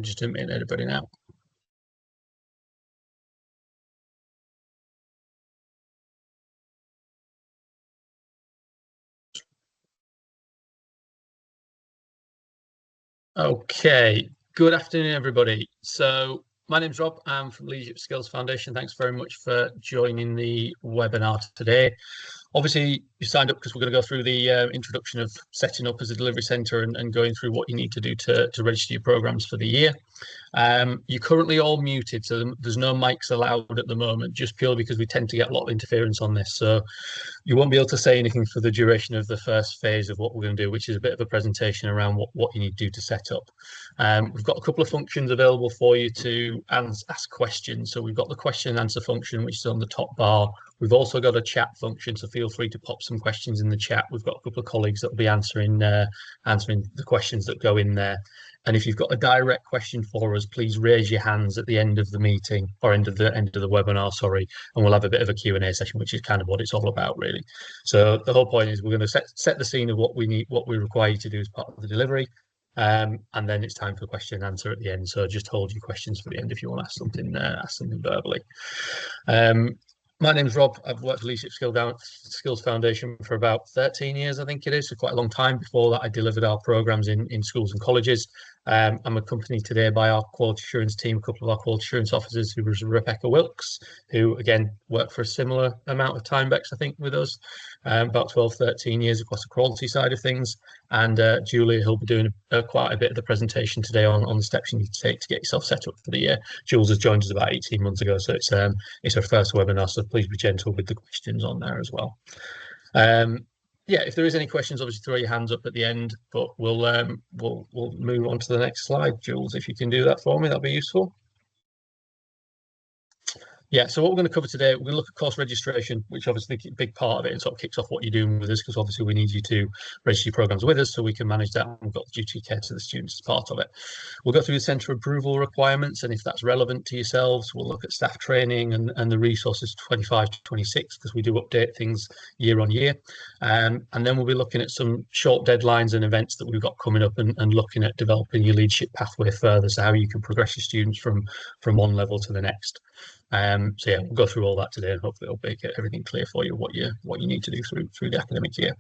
just admit everybody now. Okay, good afternoon, everybody. So my name's Rob. I'm from Leadership Skills Foundation. Thanks very much for joining the webinar today. Obviously, you signed up because we're going to go through the introduction of setting up as a delivery centre and going through what you need to do to register your programmes for the year. You're currently all muted, so there's no mics allowed at the moment, just purely because we tend to get a lot of interference on this. So you won't be able to say anything for the duration of the first phase of what we're going to do, which is a bit of a presentation around what you need to do to set up. We've got a couple of functions available for you to ask questions. So we've got the question and answer function, which is on the top bar. We've also got a chat function, so feel free to pop some questions in the chat. We've got a couple of colleagues that will be answering the questions that go in there. And if you've got a direct question for us, please raise your hands at the end of the meeting, or end of the webinar, sorry, and we'll have a bit of a Q&A session, which is kind of what it's all about, really. So the whole point is we're going to set the scene of what we require you to do as part of the delivery, and then it's time for question and answer at the end. So just hold your questions for the end if you want to ask something verbally. My name's Rob. I've worked for Leadership Skills Foundation for about 13 years, I think it is, so quite a long time. Before that, I delivered our programmes in schools and colleges. I'm accompanied today by our quality assurance team, a couple of our quality assurance officers, who was Rebecca Wilkes, who again worked for a similar amount of time, Bex, I think, with us, about 12, 13 years across the quality side of things. And Julia, who'll be doing quite a bit of the presentation today on the steps you need to take to get yourself set up for the year. Jules has joined us about 18 months ago, so it's her first webinar, so please be gentle with the questions on there as well. Yeah, if there is any questions, obviously throw your hands up at the end, but we'll move on to the next slide. Jules, if you can do that for me, that'd be useful. Yeah, so what we're going to cover today, we're going to look at course registration, which obviously is a big part of it and sort of kicks off what you're doing with us, because obviously we need you to register your programmes with us so we can manage that, and we've got the duty of care to the students as part of it. We'll go through the centre approval requirements, and if that's relevant to yourselves, we'll look at staff training and the resources 25 to 26, because we do update things year on year. And then we'll be looking at some short deadlines and events that we've got coming up, and looking at developing your leadership pathway further, so how you can progress your students from one level to the next. So yeah, we'll go through all that today, and hopefully it'll make everything clear for you what you need to do through the academic year.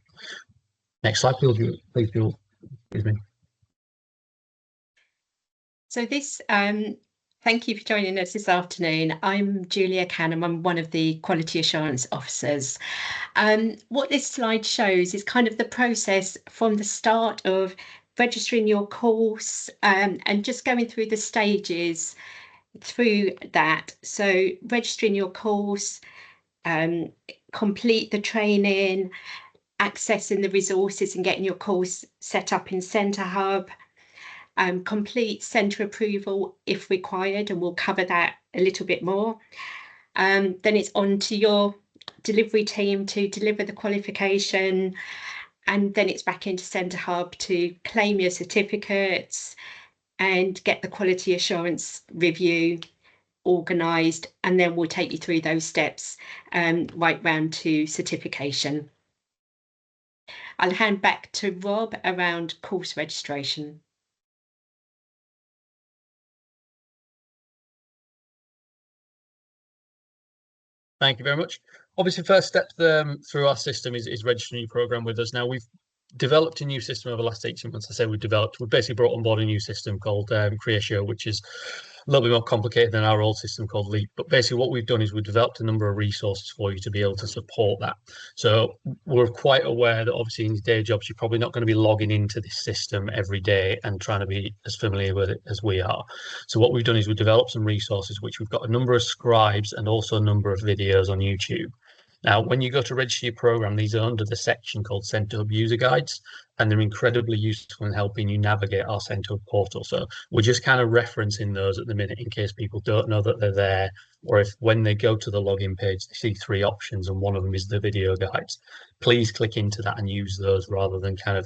Next slide, please, Jules. Excuse me. So this, thank you for joining us this afternoon. I'm Julia Canham. I'm one of the quality assurance officers. What this slide shows is kind of the process from the start of registering your course, and just going through the stages through that. So registering your course, complete the training, accessing the resources and getting your course set up in Centre Hub, complete centre approval if required, and we'll cover that a little bit more. Then it's on to your delivery team to deliver the qualification, and then it's back into Centre Hub to claim your certificates and get the quality assurance review organised, and then we'll take you through those steps right round to certification. I'll hand back to Rob around course registration. Thank you very much. Obviously, first step through our system is registering your programme with us. Now, we've developed a new system over the last 18 months. I say we've basically brought on board a new system called Creatio, which is a little bit more complicated than our old system called Leap. But basically what we've done is we've developed a number of resources for you to be able to support that. So we're quite aware that obviously in your day jobs, you're probably not going to be logging into this system every day and trying to be as familiar with it as we are. So what we've done is we've developed some resources, which we've got a number of scribes and also a number of videos on YouTube. Now, when you go to register your programme, these are under the section called Centre Hub User Guides, and they're incredibly useful in helping you navigate our Centre Hub portal. So we're just kind of referencing those at the minute in case people don't know that they're there, or if when they go to the login page, they see 3 options and one of them is the video guides. Please click into that and use those rather than kind of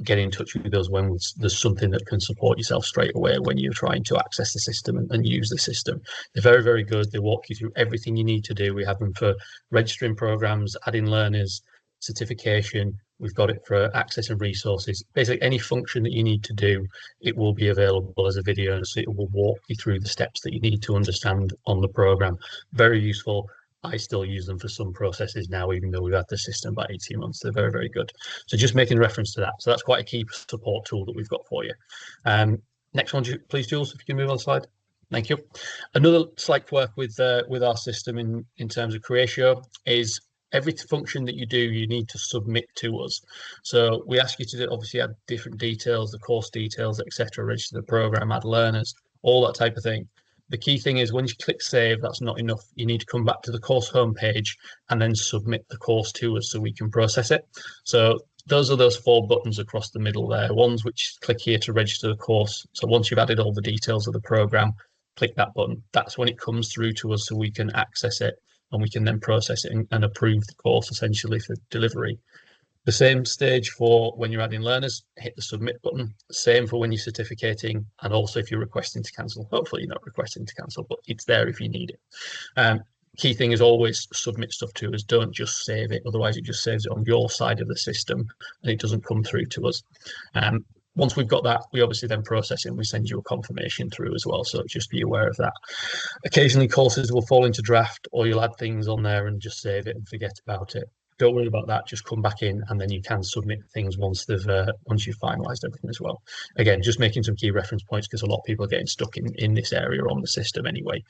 get in touch with us when there's something that can support yourself straight away when you're trying to access the system and use the system. They're very, very good. They walk you through everything you need to do. We have them for registering programs, adding learners, certification, We've got it for accessing resources. Basically, any function that you need to do, it will be available as a video, so it will walk you through the steps that you need to understand on the program. Very useful. I still use them for some processes now, even though we've had the system about 18 months. They're very, very good. So just making reference to that. So that's quite a key support tool that we've got for you. Next one, please, Jules, if you can move on the slide. Thank you. Another slight quirk with our system in terms of Creatio is every function that you do, you need to submit to us. So we ask you to obviously add different details, the course details, etc., register the program, add learners, all that type of thing. The key thing is when you click save, that's not enough. You need to come back to the course homepage and then submit the course to us so we can process it. So those are those 4 buttons across the middle there. Ones which click here to register the course. So once you've added all the details of the program, click that button. That's when it comes through to us so we can access it and we can then process it and approve the course essentially for delivery. The same stage for when you're adding learners, hit the submit button. Same for when you're certificating, and also if you're requesting to cancel. Hopefully you're not requesting to cancel, but it's there if you need it. Key thing is always submit stuff to us. Don't just save it, otherwise it just saves it on your side of the system and it doesn't come through to us. Once we've got that, we obviously then process it and we send you a confirmation through as well. So just be aware of that. Occasionally courses will fall into draft, or you'll add things on there and just save it and forget about it. Don't worry about that. Just come back in and then you can submit things once you've finalised everything as well. Again, just making some key reference points because a lot of people are getting stuck in this area on the system anyway.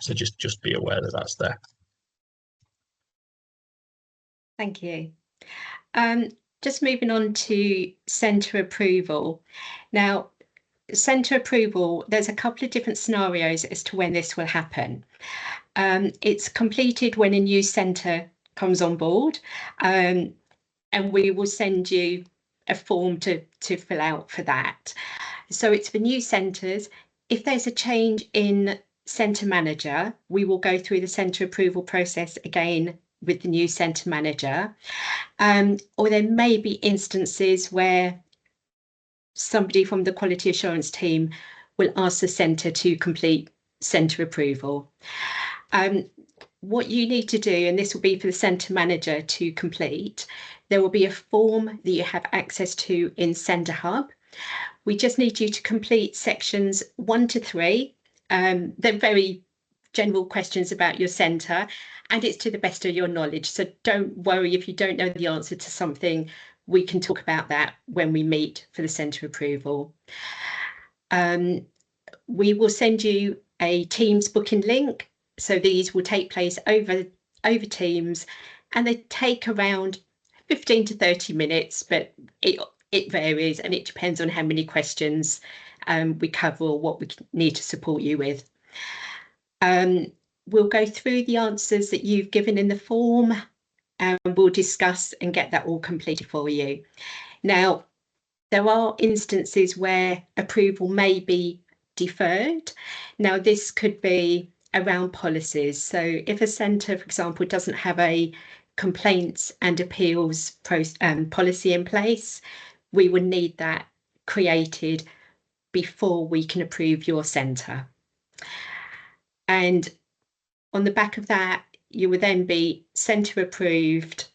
So just be aware that that's there. Thank you. Just moving on to centre approval. Now, centre approval, there's a couple of different scenarios as to when this will happen. It's completed when a new centre comes on board, and we will send you a form to fill out for that. So it's for new centres. If there's a change in centre manager, we will go through the centre approval process again with the new centre manager. Or there may be instances where somebody from the quality assurance team will ask the centre to complete centre approval. What you need to do, and this will be for the centre manager to complete, there will be a form that you have access to in Centre Hub. We just need you to complete sections 1 to 3. They're very general questions about your centre, and it's to the best of your knowledge. So don't worry if you don't know the answer to something. We can talk about that when we meet for the centre approval. We will send you a Teams booking link. So these will take place over Teams, and they take around 15 to 30 minutes, but it varies and it depends on how many questions we cover or what we need to support you with. We'll go through the answers that you've given in the form, and we'll discuss and get that all completed for you. Now, there are instances where approval may be deferred. Now, this could be around policies. So if a centre, for example, doesn't have a complaints and appeals policy in place, we would need that created before we can approve your centre. And on the back of that, you will then be centre approved,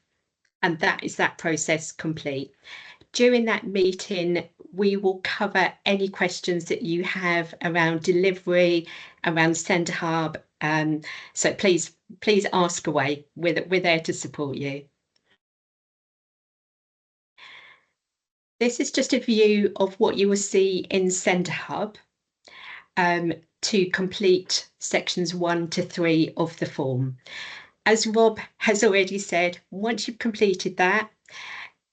and that is that process complete. During that meeting, we will cover any questions that you have around delivery, around Centre Hub. So please ask away. We're there to support you. This is just a view of what you will see in Centre Hub to complete sections 1 to 3 of the form. As Rob has already said, once you've completed that,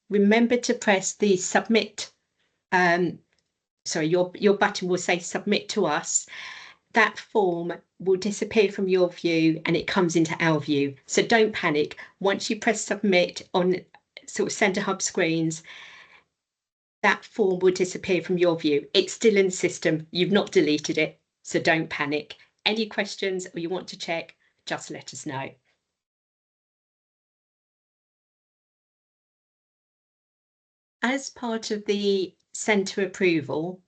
remember to press the submit. Your button will say submit to us. That form will disappear from your view and it comes into our view. So don't panic. Once you press submit on sort of Centre Hub screens, that form will disappear from your view. It's still in the system. You've not deleted it. So don't panic. Any questions or you want to check, just let us know. As part of the centre approval,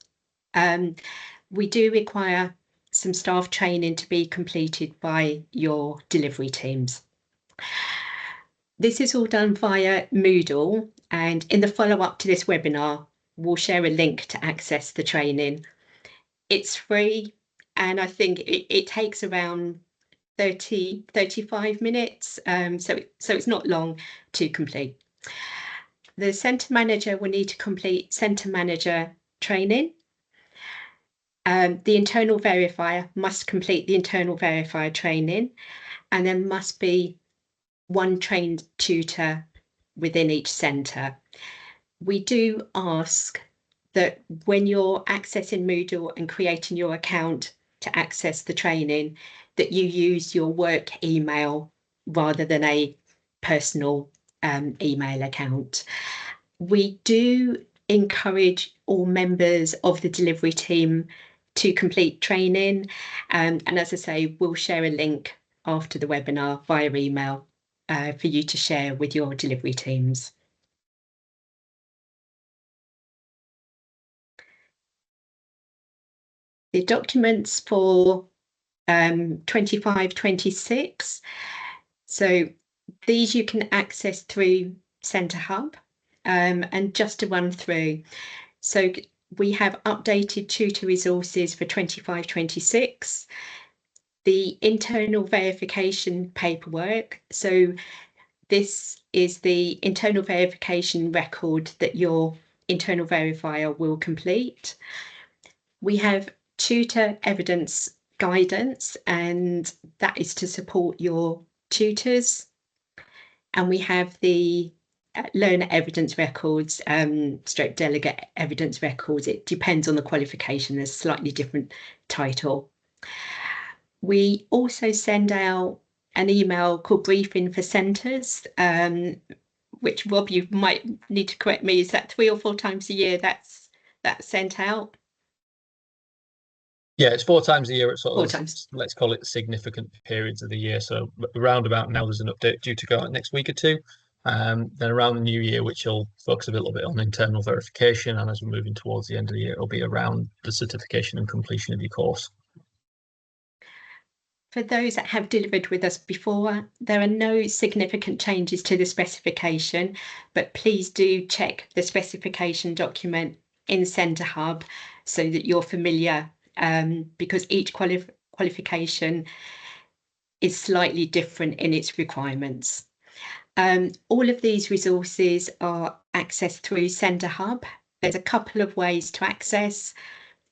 we do require some staff training to be completed by your delivery teams. This is all done via Moodle, And in the follow-up to this webinar, we'll share a link to access the training. It's free, and I think it takes around 35 minutes, so it's not long to complete. The centre manager will need to complete centre manager training. The internal verifier must complete the internal verifier training, and there must be one trained tutor within each centre. We do ask that when you're accessing Moodle and creating your account to access the training, that you use your work email rather than a personal email account. We do encourage all members of the delivery team to complete training, and as I say, we'll share a link after the webinar via email for you to share with your delivery teams. The documents for 25-26, so these you can access through Centre Hub, and just to run through, so we have updated tutor resources for 25-26, the internal verification paperwork, so this is the internal verification record that your internal verifier will complete. We have tutor evidence guidance, and that is to support your tutors. And we have the learner evidence records, stroke delegate evidence records. It depends on the qualification, there's a slightly different title. We also send out an email called Briefing for Centres, which, Rob, you might need to correct me, is that 3 or 4 times a year that's sent out? Yeah, it's 4 times a year at sort 4 of, times. let's call it significant periods of the year. So around about now, there's an update due to go out next week or 2. Then around the new year, which will focus a little bit on internal verification. And as we're moving towards the end of the year, it'll be around the certification and completion of your course. For those that have delivered with us before, there are no significant changes to the specification, but please do check the specification document in Centre Hub so that you're familiar, because each qualification is slightly different in its requirements. All of these resources are accessed through Centre Hub. There's a couple of ways to access.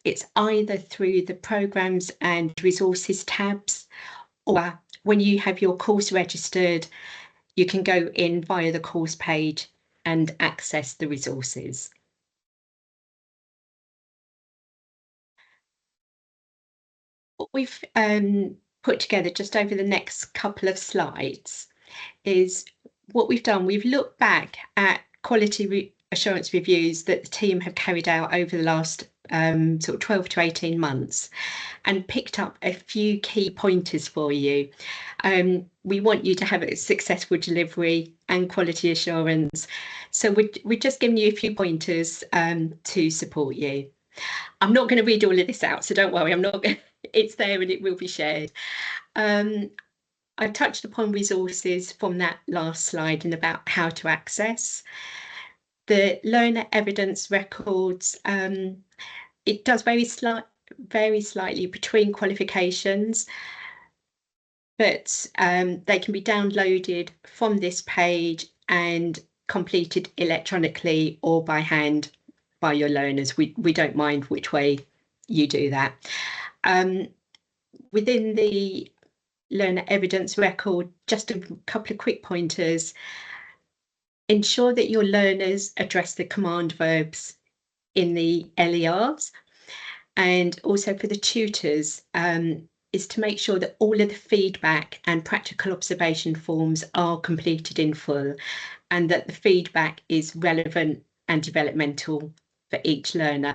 It's either through the Programmes and Resources tabs, or when you have your course registered, you can go in via the course page and access the resources. What we've put together just over the next couple of slides is what we've done. We've looked back at quality assurance reviews that the team have carried out over the last sort of 12 to 18 months and picked up a few key pointers for you. We want you to have a successful delivery and quality assurance. So we're just giving you a few pointers to support you. I'm not going to read all of this out, so don't worry, it's there and it will be shared. I touched upon resources from that last slide and about how to access. The learner evidence records, it does vary slightly between qualifications, but they can be downloaded from this page and completed electronically or by hand by your learners. We don't mind which way you do that. Within the learner evidence record, just a couple of quick pointers. Ensure that your learners address the command verbs in the LERs, and also for the tutors is to make sure that all of the feedback and practical observation forms are completed in full, and that the feedback is relevant and developmental for each learner.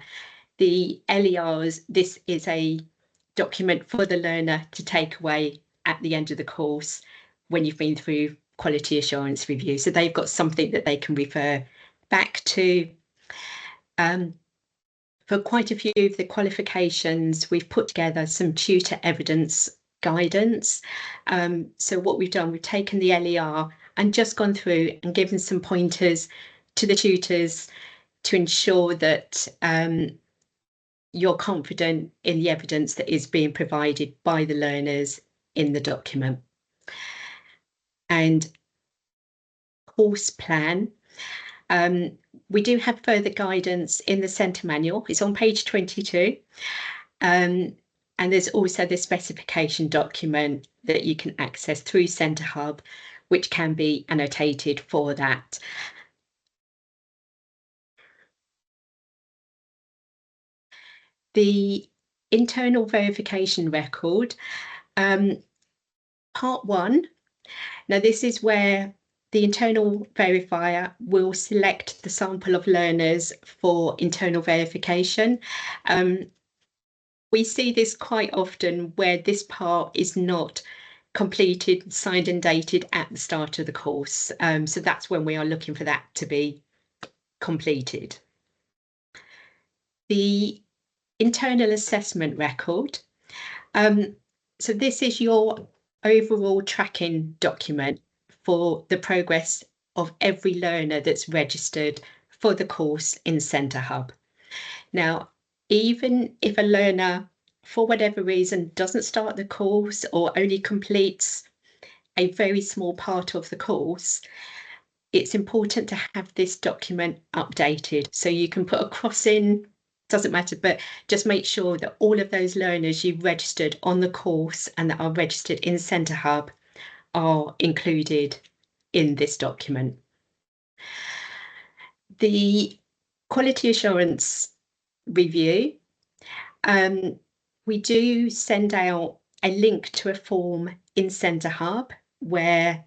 The LERs, this is a document for the learner to take away at the end of the course when you've been through quality assurance review, so they've got something that they can refer back to. For quite a few of the qualifications, we've put together some tutor evidence guidance. So what we've done, we've taken the LER and just gone through and given some pointers to the tutors to ensure that you're confident in the evidence that is being provided by the learners in the document. And course plan. We do have further guidance in the centre manual. It's on page 22. And there's also the specification document that you can access through Centre Hub, which can be annotated for that. The internal verification record, part 1. Now this is where the internal verifier will select the sample of learners for internal verification. We see this quite often where this part is not completed, signed and dated at the start of the course. So that's when we are looking for that to be completed. The internal assessment record. So this is your overall tracking document for the progress of every learner that's registered for the course in Centre Hub. Now, even if a learner, for whatever reason, doesn't start the course or only completes a very small part of the course, it's important to have this document updated. So you can put a cross in, doesn't matter, but just make sure that all of those learners you've registered on the course and that are registered in Centre Hub are included in this document. The quality assurance review, we do send out a link to a form in Centre Hub where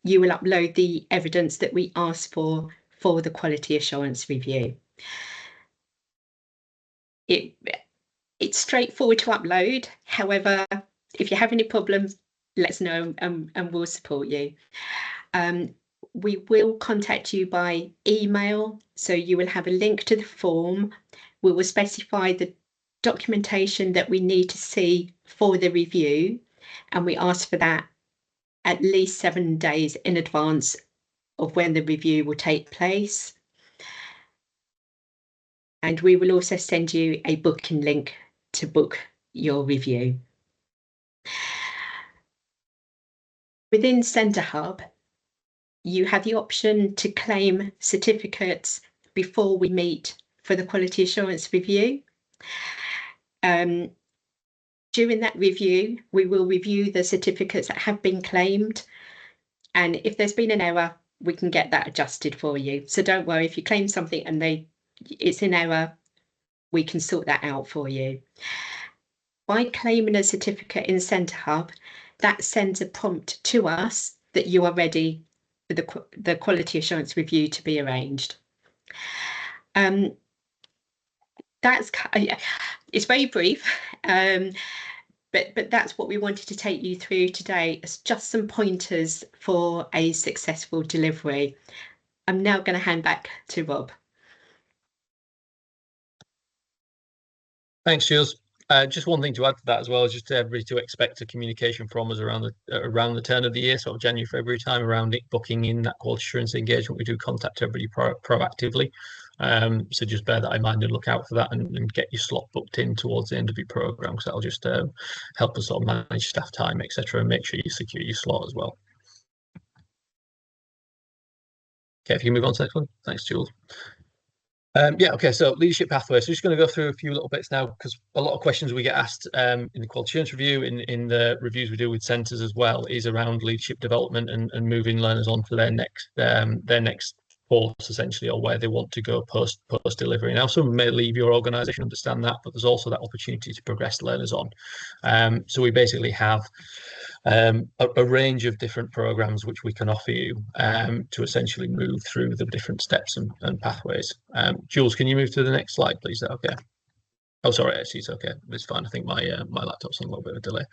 you will upload the evidence that we ask for the quality assurance review. It's straightforward to upload. However, if you have any problems, let us know and we'll support you. We will contact you by email, so you will have a link to the form. We will specify the documentation that we need to see for the review, and we ask for that at least 7 days in advance of when the review will take place. And we will also send you a booking link to book your review. Within Centre Hub, you have the option to claim certificates before we meet for the quality assurance review. During that review, we will review the certificates that have been claimed, and if there's been an error, we can get that adjusted for you. So don't worry, if you claim something and it's in error, we can sort that out for you. By claiming a certificate in Centre Hub, that sends a prompt to us that you are ready for the quality assurance review to be arranged. It's very brief, but that's what we wanted to take you through today. It's just some pointers for a successful delivery. I'm now going to hand back to Rob. Thanks, Jules. Just one thing to add to that as well is just to everybody to expect a communication from us around the turn of the year, sort of January, February time, around it booking in that quality assurance engagement. We do contact everybody proactively. So just bear that in mind and look out for that and get your slot booked in towards the end of your programme, because that'll just help us sort of manage staff time, etc., and make sure you secure your slot as well. Okay, if you move on to the next one. Thanks, Jules. Yeah, okay, so leadership pathway. So just going to go through a few little bits now, because a lot of questions we get asked in the quality assurance review, in the reviews we do with centres as well, is around leadership development and moving learners on to their next course, essentially, or where they want to go post delivery. Now, some may leave your organisation, understand that, but there's also that opportunity to progress learners on. So we basically have a range of different programs which we can offer you to essentially move through the different steps and pathways. Jules, can you move to the next slide, please? Is that okay? Oh, sorry, actually, it's okay. It's fine. I think my laptop's on a little bit of a delay.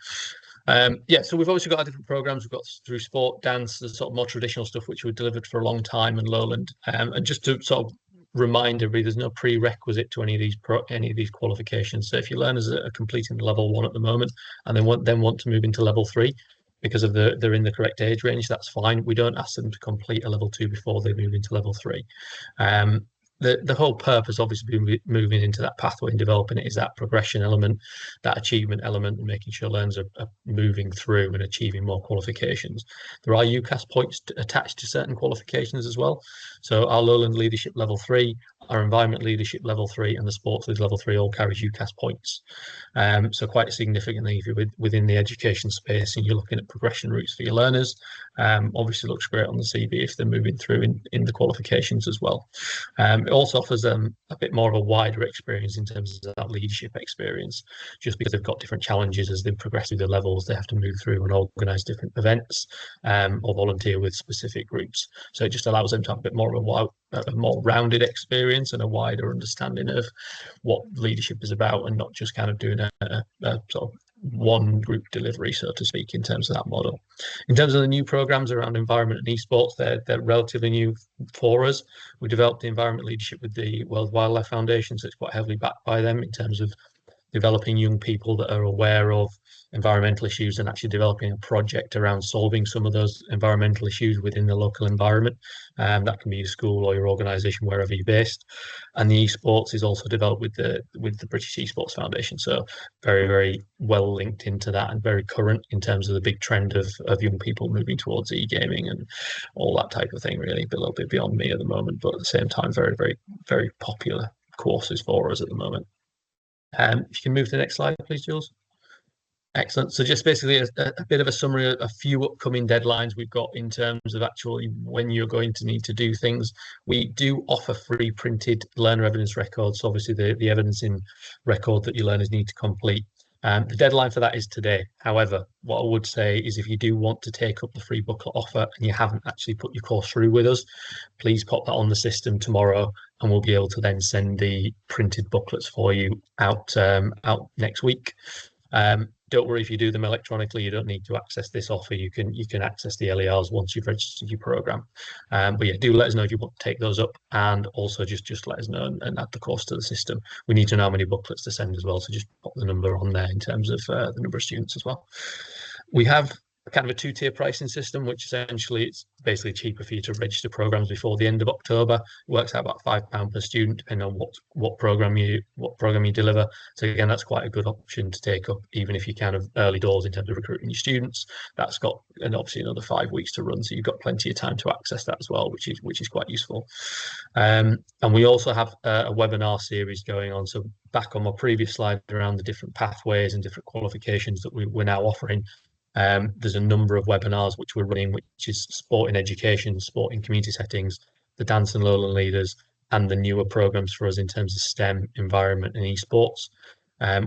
Yeah, so we've obviously got our different programs. We've got through sport, dance, the sort of more traditional stuff which we've delivered for a long time in Lowland. And just to sort of remind everybody, there's no prerequisite to any of these qualifications. So if your learners are completing level 1 at the moment and then want to move into level 3, because of they're in the correct age range, that's fine. We don't ask them to complete a level 2 before they move into level 3. The whole purpose, obviously, moving into that pathway and developing it is that progression element, that achievement element, and making sure learners are moving through and achieving more qualifications. There are UCAS points attached to certain qualifications as well. So our Lowland Leadership Level 3, our Environment Leadership Level 3, and the Sports Lead Level 3 all carries UCAS points. So quite significantly, if you're within the education space and you're looking at progression routes for your learners, obviously looks great on the CV if they're moving through in the qualifications as well. It also offers them a bit more of a wider experience in terms of that leadership experience, just because they've got different challenges as they progress through the levels. They have to move through and organise different events or volunteer with specific groups. So it just allows them to have a bit more of a more rounded experience and a wider understanding of what leadership is about, and not just kind of doing a sort of one group delivery, so to speak, in terms of that model. In terms of the new programs around environment and esports, they're relatively new for us. We developed the environment leadership with the World Wildlife Foundation, so it's quite heavily backed by them in terms of developing young people that are aware of environmental issues and actually developing a project around solving some of those environmental issues within the local environment. That can be your school or your organisation, wherever you're based. And the esports is also developed with the British Esports Foundation. So very, very well linked into that and very current in terms of the big trend of young people moving towards e-gaming and all that type of thing, really. A little bit beyond me at the moment, but at the same time, very, very, very popular courses for us at the moment. If you can move to the next slide, please, Jules. Excellent. So just basically a bit of a summary of a few upcoming deadlines we've got in terms of actually when you're going to need to do things. We do offer free printed learner evidence records. So obviously the evidence in record that your learners need to complete. The deadline for that is today. However, what I would say is if you do want to take up the free booklet offer and you haven't actually put your course through with us, please pop that on the system tomorrow and we'll be able to then send the printed booklets for you out next week. Don't worry if you do them electronically, you don't need to access this offer. You can access the LERs once you've registered your program. But yeah, do let us know if you want to take those up, and also just let us know and add the course to the system. We need to know how many booklets to send as well, so just pop the number on there in terms of the number of students as well. We have kind of a two-tier pricing system, which essentially it's basically cheaper for you to register programs before the end of October. It works out about £5 per student, depending on what program you deliver. So again, that's quite a good option to take up, even if you kind of early doors in terms of recruiting your students. That's got obviously another 5 weeks to run, so you've got plenty of time to access that as well, which is quite useful. And we also have a webinar series going on. So back on my previous slide around the different pathways and different qualifications that we're now offering. There's a number of webinars which we're running, which is sport in education, sport in community settings, the dance and lowland leaders, and the newer programs for us in terms of STEM, environment, and esports.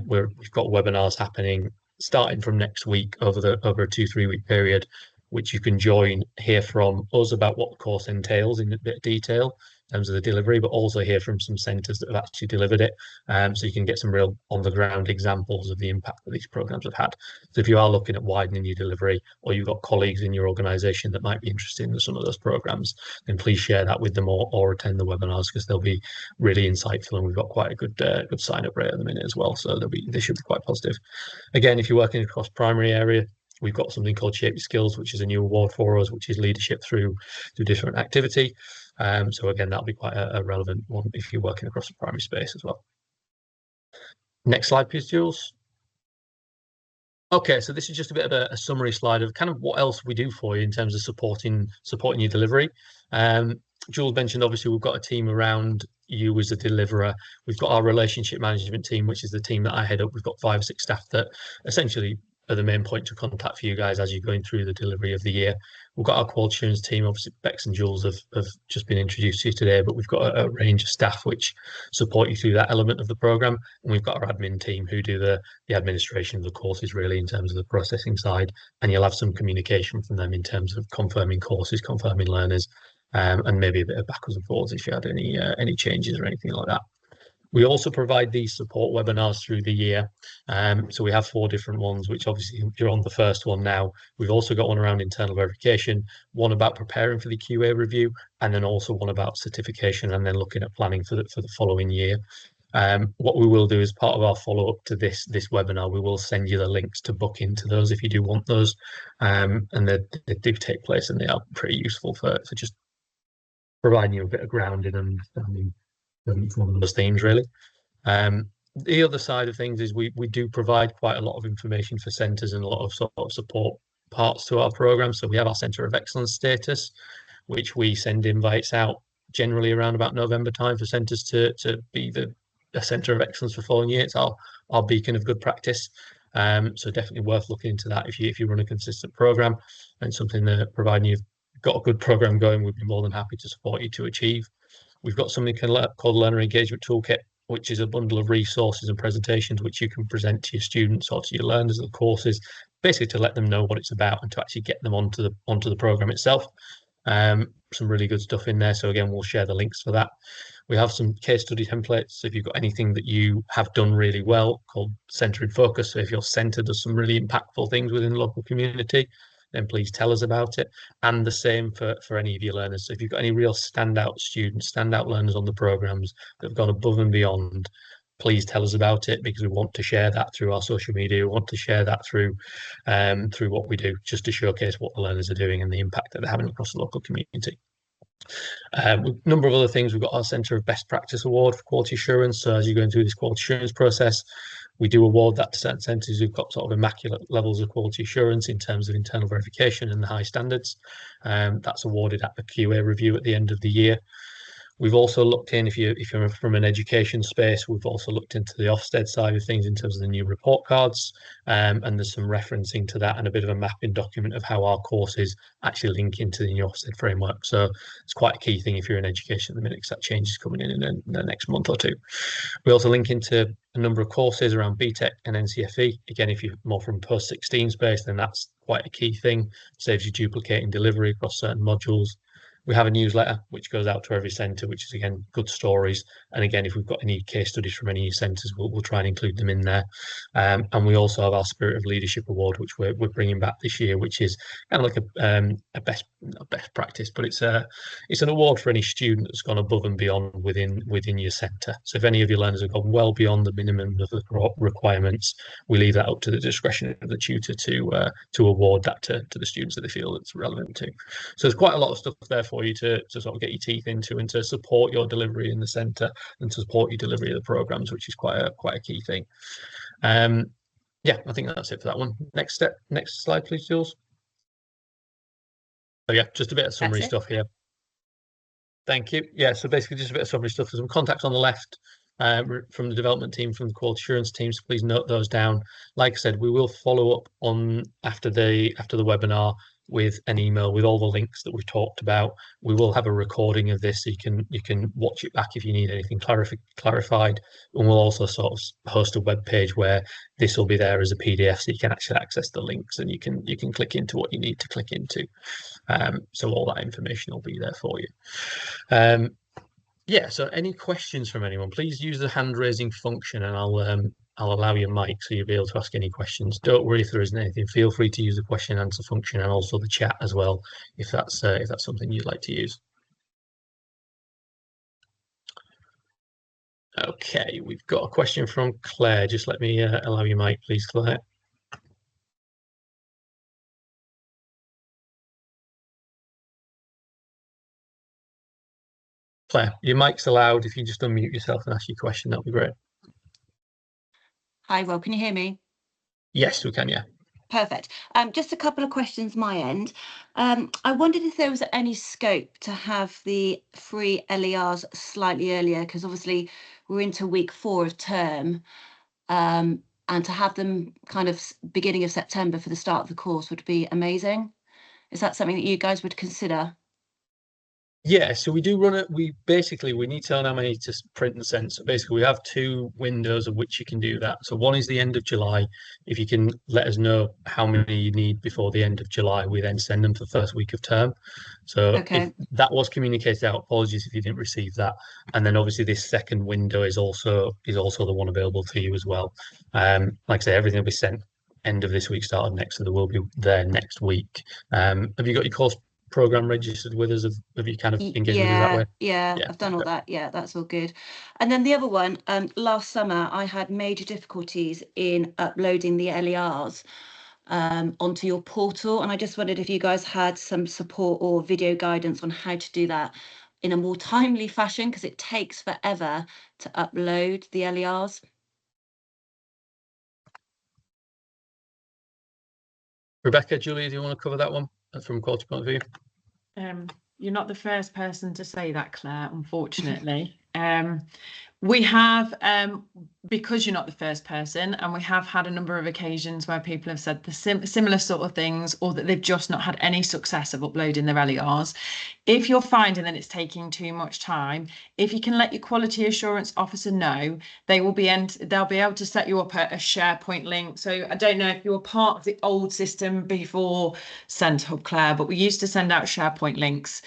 We've got webinars happening starting from next week over a 2-3 week period, which you can join, hear from us about what the course entails in a bit of detail in terms of the delivery, but also hear from some centres that have actually delivered it. So you can get some real on-the-ground examples of the impact that these programmes have had. So if you are looking at widening your delivery, or you've got colleagues in your organisation that might be interested in some of those programmes, then please share that with them or attend the webinars, because they'll be really insightful, and we've got quite a good sign-up rate at the minute as well. So they should be quite positive. Again, if you're working across primary area, we've got something called Shape Your Skills, which is a new award for us, which is leadership through different activity. So again, that'll be quite a relevant one if you're working across the primary space as well. Next slide, please, Jules. Okay, so this is just a bit of a summary slide of kind of what else we do for you in terms of supporting your delivery. Jules mentioned, obviously, we've got a team around you as a deliverer. We've got our relationship management team, which is the team that I head up. We've got 5 or 6 staff that essentially are the main point of contact for you guys as you're going through the delivery of the year. We've got our quality assurance team. Obviously, Bex and Jules have just been introduced to you today, but we've got a range of staff which support you through that element of the programme. And we've got our admin team who do the administration of the courses, really, in terms of the processing side. And you'll have some communication from them in terms of confirming courses, confirming learners, and maybe a bit of backwards and forwards if you had any changes or anything like that. We also provide these support webinars through the year. So we have 4 different ones, which obviously you're on the first one now. We've also got one around internal verification, one about preparing for the QA review, and then also one about certification, and then looking at planning for the following year. What we will do as part of our follow-up to this webinar, we will send you the links to book into those if you do want those. And they do take place, and they are pretty useful for just providing you a bit of grounding and understanding one of those themes, really. The other side of things is we do provide quite a lot of information for centres and a lot of sort of support parts to our programme. So we have our Centre of Excellence status, which we send invites out generally around about November time for centres to be a Centre of Excellence for following year. It's our beacon of good practice. So definitely worth looking into that if you run a consistent programme and something that, providing you've got a good programme going, we'd be more than happy to support you to achieve. We've got something called Learner Engagement Toolkit, which is a bundle of resources and presentations which you can present to your students or to your learners of the courses, basically to let them know what it's about and to actually get them onto the programme itself. Some really good stuff in there. So again, we'll share the links for that. We have some case study templates. So if you've got anything that you have done really well, called Centre in Focus. So if your centre does some really impactful things within the local community, then please tell us about it. And the same for any of your learners. So if you've got any real standout students, standout learners on the programs that have gone above and beyond, please tell us about it, because we want to share that through our social media. We want to share that through what we do, just to showcase what the learners are doing and the impact that they're having across the local community. A number of other things. We've got our Centre of Best Practice Award for quality assurance. So as you're going through this quality assurance process, we do award that to certain centres who've got sort of immaculate levels of quality assurance in terms of internal verification and the high standards. That's awarded at the QA review at the end of the year. We've also looked in, if you're from an education space, we've also looked into the Ofsted side of things in terms of the new report cards, and there's some referencing to that and a bit of a mapping document of how our courses actually link into the new Ofsted framework. So it's quite a key thing if you're in education at the minute, because that change is coming in the next month or two. We also link into a number of courses around BTEC and NCFE. Again, if you're more from post-16 space, then that's quite a key thing. Saves you duplicating delivery across certain modules. We have a newsletter which goes out to every centre, which is, again, good stories. And again, if we've got any case studies from any centres, we'll try and include them in there. And we also have our Spirit of Leadership Award, which we're bringing back this year, which is kind of like a best practice, but it's an award for any student that's gone above and beyond within your centre. So if any of your learners have gone well beyond the minimum of the requirements, we leave that up to the discretion of the tutor to award that to the students that they feel it's relevant to. So there's quite a lot of stuff there for you to sort of get your teeth into and to support your delivery in the centre and to support your delivery of the programmes, which is quite a key thing. Yeah, I think that's it for that one. Next slide, please, Jules. So yeah, just a bit of summary stuff here. Thank you. Yeah, so basically just a bit of summary stuff. There's some contacts on the left from the development team, from the quality assurance team, so please note those down. Like I said, we will follow up on after the webinar with an email with all the links that we've talked about. We will have a recording of this, so you can watch it back if you need anything clarified. And we'll also sort of host a web page where this will be there as a PDF, so you can actually access the links and you can click into what you need to click into. So all that information will be there for you. Yeah, so any questions from anyone, please use the hand raising function and I'll allow your mic so you'll be able to ask any questions. Don't worry if there isn't anything. Feel free to use the question and answer function and also the chat as well, if that's something you'd like to use. Okay, we've got a question from Claire. Just let me allow your mic, please, Claire. Claire, your mic's allowed. If you just unmute yourself and ask your question, that'll be great. Hi, Rob, can you hear me? Yes, we can, yeah. Perfect. Just a couple of questions my end. I wondered if there was any scope to have the free LERs slightly earlier, because obviously we're into week 4 of term, and to have them kind of beginning of September for the start of the course would be amazing. Is that something that you guys would consider? Yeah, so we do run it. We need to know how many to print and send. So basically, we have 2 windows of which you can do that. So one is the end of July. If you can let us know how many you need before the end of July, we then send them for the first week of term. So if that was communicated out, apologies if you didn't receive that. And then obviously this second window is also the one available to you as well. Like I say, everything will be sent end of this week, start of next, so they will be there next week. Have you got your course program registered with us? Have you kind of engaged with us that way? Yeah, I've done all that. Yeah, that's all good. And then the other one, last summer I had major difficulties in uploading the LERs onto your portal, and I just wondered if you guys had some support or video guidance on how to do that in a more timely fashion, because it takes forever to upload the LERs. Rebecca, Julia, do you want to cover that one from a quality point of view? You're not the first person to say that, Claire, unfortunately. We have, because you're not the first person, and we have had a number of occasions where people have said the similar sort of things, or that they've just not had any success of uploading their LERs. If you're finding that it's taking too much time, if you can let your quality assurance officer know, they'll be able to set you up a SharePoint link. So I don't know if you were part of the old system before CentreHub, Claire, but we used to send out SharePoint links,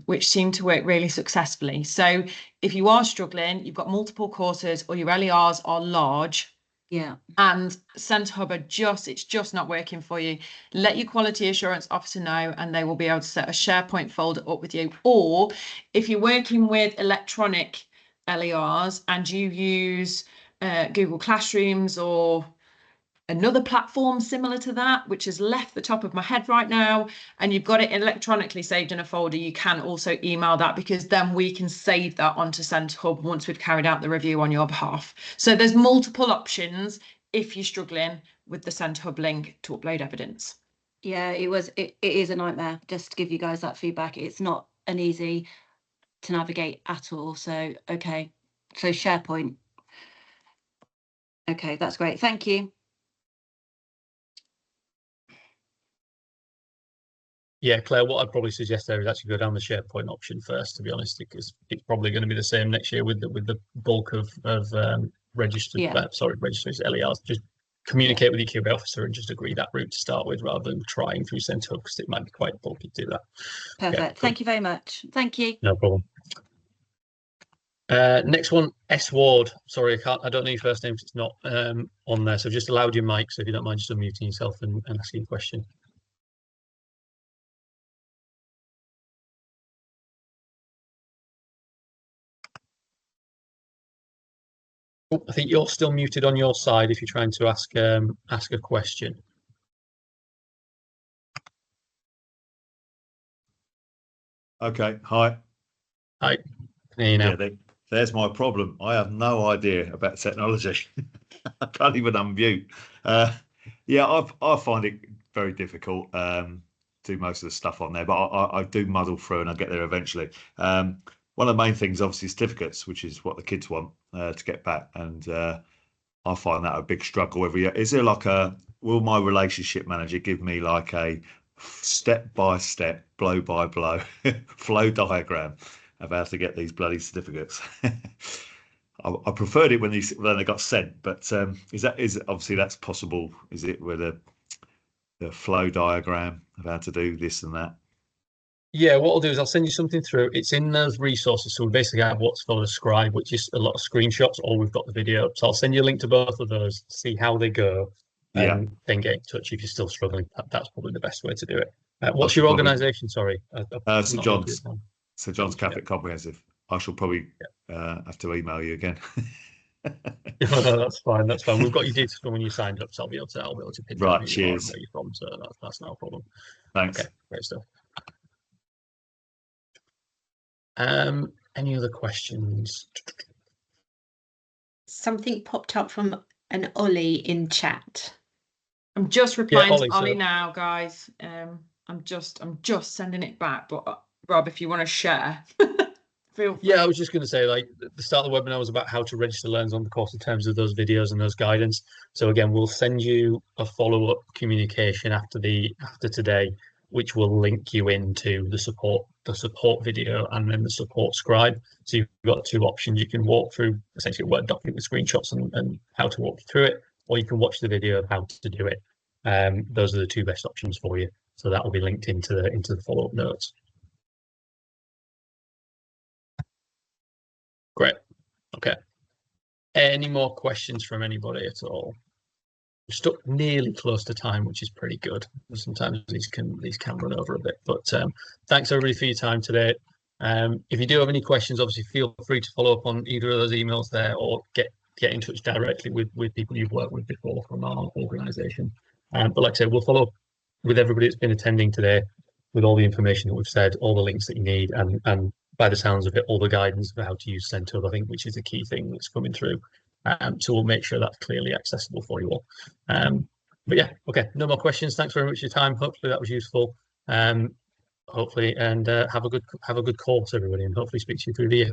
which seemed to work really successfully. So if you are struggling, you've got multiple courses, or your LERs are large, and CentreHub it's just not working for you, let your quality assurance officer know, and they will be able to set a SharePoint folder up with you. Or if you're working with electronic LERs and you use Google Classrooms or another platform similar to that, which has left the top of my head right now, and you've got it electronically saved in a folder, you can also email that, because then we can save that onto CentreHub once we've carried out the review on your behalf. So there's multiple options if you're struggling with the CentreHub link to upload evidence. Yeah, it is a nightmare, just to give you guys that feedback. It's not an easy to navigate at all. So okay, so SharePoint. Okay, that's great, thank you. Yeah, Claire, what I'd probably suggest there is actually go down the SharePoint option first, to be honest, because it's probably going to be the same next year with the bulk of registered registers, LERs. Just communicate with your QA officer and just agree that route to start with, rather than trying through CentreHub, because it might be quite bulky to do that. Perfect. Okay, thank you very much. Thank you. No problem. Next one, S Ward. Sorry, I don't know your first name because it's not on there. So I've just allowed your mic, so if you don't mind just unmuting yourself and asking a question. Oh, I think you're still muted on your side if you're trying to ask a question. Okay, hi. Hi. Yeah, there's my problem. I have no idea about technology. I can't even unmute. Yeah, I find it very difficult do most of the stuff on there, but I do muddle through and I get there eventually. One of the main things, obviously, certificates, which is what the kids want to get back, and I find that a big struggle every year. Is there like will my relationship manager give me like a step-by-step, blow-by-blow flow diagram of how to get these bloody certificates? I preferred it when they got sent, but is obviously that's possible? Is it with a flow diagram of how to do this and that? Yeah, what I'll do is I'll send you something through. It's in those resources. So we basically have what's called a scribe, which is a lot of screenshots, or we've got the video. So I'll send you a link to both of those, see how they go, and then get in touch if you're still struggling. That's probably the best way to do it. What's your organisation? Sorry. St John's. St John's Catholic Comprehensive. I shall probably have to email you again. No, that's fine. That's fine. We've got your details from when you signed up, so I'll be able to pin down who you are and where you're from. So that's not a problem. Thanks. Okay, great stuff. Any other questions? Something popped up from an Ollie in chat. I'm just replying to Ollie now, guys. I'm just sending it back. But Rob, if you want to share, feel free. Yeah, I was just going to say, like, the start of the webinar was about how to register learners on the course in terms of those videos and those guidance. So again, we'll send you a follow-up communication after today, which will link you into the support video and then the support scribe. So you've got two options. You can walk through essentially a Word document with screenshots and how to walk through it, or you can watch the video of how to do it. Those are the two best options for you. So that will be linked into the follow-up notes. Great. Okay. Any more questions from anybody at all? stuck nearly close to time, which is pretty good. Sometimes these can run over a bit, but thanks everybody for your time today. If you do have any questions, obviously feel free to follow up on either of those emails there, or get in touch directly with people you've worked with before from our organisation. But like I said, we'll follow up with everybody that's been attending today with all the information that we've said, all the links that you need, and by the sounds of it, all the guidance for how to use Centhub, I think, which is a key thing that's coming through. So we'll make sure that's clearly accessible for you all. But yeah, okay, no more questions. Thanks very much for your time. Hopefully that was useful. Hopefully, and have a good course, everybody, and hopefully speak to you through the year.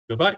Goodbye.